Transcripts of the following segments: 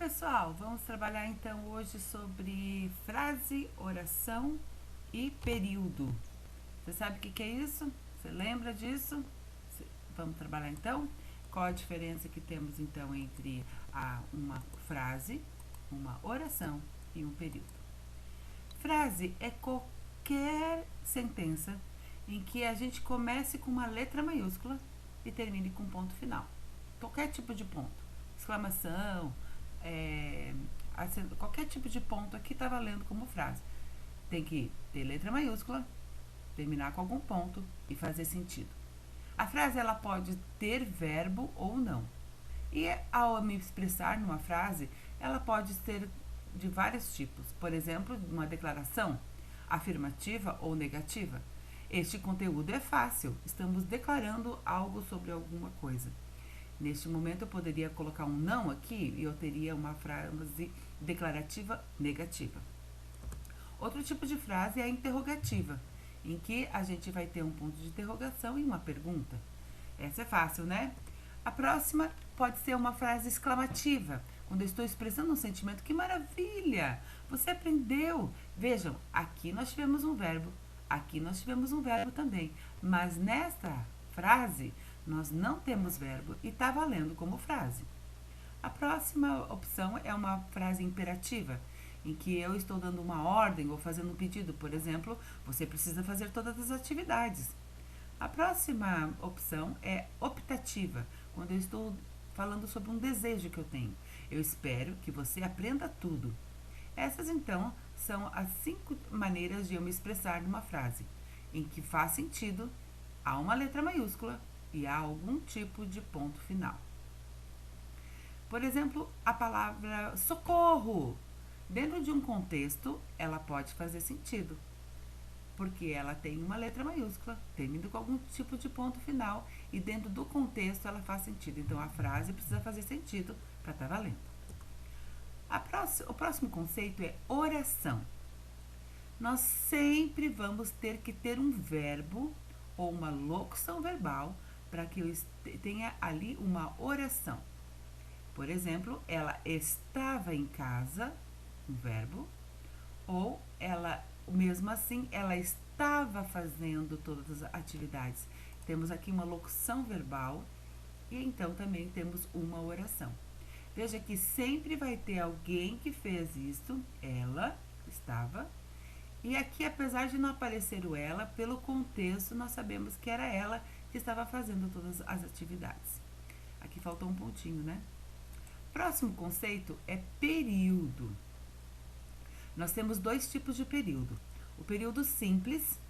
pessoal, vamos trabalhar então hoje sobre frase, oração e período. Você sabe o que é isso? Você lembra disso? Vamos trabalhar então? Qual a diferença que temos então entre uma frase, uma oração e um período? Frase é qualquer sentença em que a gente comece com uma letra maiúscula e termine com ponto final. Qualquer tipo de ponto, exclamação, qualquer tipo de ponto aqui está valendo como frase. Tem que ter letra maiúscula, terminar com algum ponto e fazer sentido. A frase ela pode ter verbo ou não. E ao me expressar numa frase, ela pode ser de vários tipos. Por exemplo, uma declaração afirmativa ou negativa. Este conteúdo é fácil, estamos declarando algo sobre alguma coisa. Neste momento eu poderia colocar um não aqui e eu teria uma frase declarativa negativa. Outro tipo de frase é a interrogativa, em que a gente vai ter um ponto de interrogação e uma pergunta. Essa é fácil, né? A próxima pode ser uma frase exclamativa, quando eu estou expressando um sentimento. Que maravilha! Você aprendeu! Vejam, aqui nós tivemos um verbo, aqui nós tivemos um verbo também, mas nesta frase nós não temos verbo e está valendo como frase. A próxima opção é uma frase imperativa, em que eu estou dando uma ordem ou fazendo um pedido. Por exemplo, você precisa fazer todas as atividades. A próxima opção é optativa, quando eu estou falando sobre um desejo que eu tenho. Eu espero que você aprenda tudo. Essas, então, são as 5 maneiras de eu me expressar numa frase, em que faz sentido, há uma letra maiúscula e há algum tipo de ponto final. Por exemplo, a palavra socorro. Dentro de um contexto, ela pode fazer sentido, porque ela tem uma letra maiúscula, termina com algum tipo de ponto final, e dentro do contexto ela faz sentido. Então, a frase precisa fazer sentido para estar valendo. O próximo conceito é oração. Nós sempre vamos ter que ter um verbo ou uma locução verbal para que eu tenha ali uma oração. Por exemplo, ela estava em casa, um verbo, ou ela, mesmo assim, ela estava fazendo todas as atividades. Temos aqui uma locução verbal e então também temos uma oração. Veja que sempre vai ter alguém que fez isso, ela estava, e aqui, apesar de não aparecer o ela, pelo contexto nós sabemos que era ela que estava fazendo todas as atividades. Aqui faltou um pontinho, né? Próximo conceito é período. Nós temos 2 tipos de período. O período simples,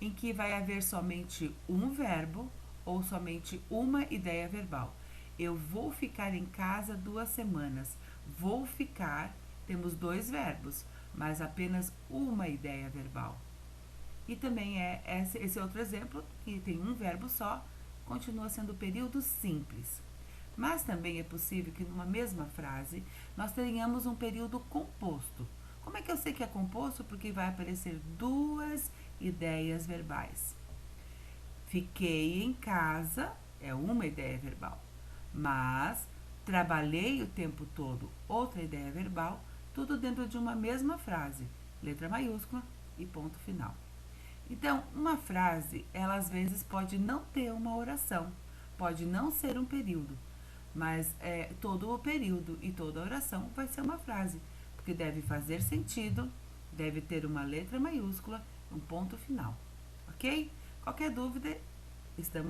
em que vai haver somente um verbo ou somente uma ideia verbal. Eu vou ficar em casa 2 semanas. Vou ficar, temos 2 verbos, mas apenas uma ideia verbal. E também esse outro exemplo, que tem um verbo só, continua sendo período simples. Mas também é possível que numa mesma frase nós tenhamos um período composto. Como é que eu sei que é composto? Porque vai aparecer 2 ideias verbais. Fiquei em casa é uma ideia verbal, mas trabalhei o tempo todo, outra ideia verbal, tudo dentro de uma mesma frase, letra maiúscula e ponto final. Então, uma frase, ela às vezes pode não ter uma oração, pode não ser um período, mas todo o período e toda a oração vai ser uma frase, porque deve fazer sentido, deve ter uma letra maiúscula, um ponto final, ok? Qualquer dúvida, estamos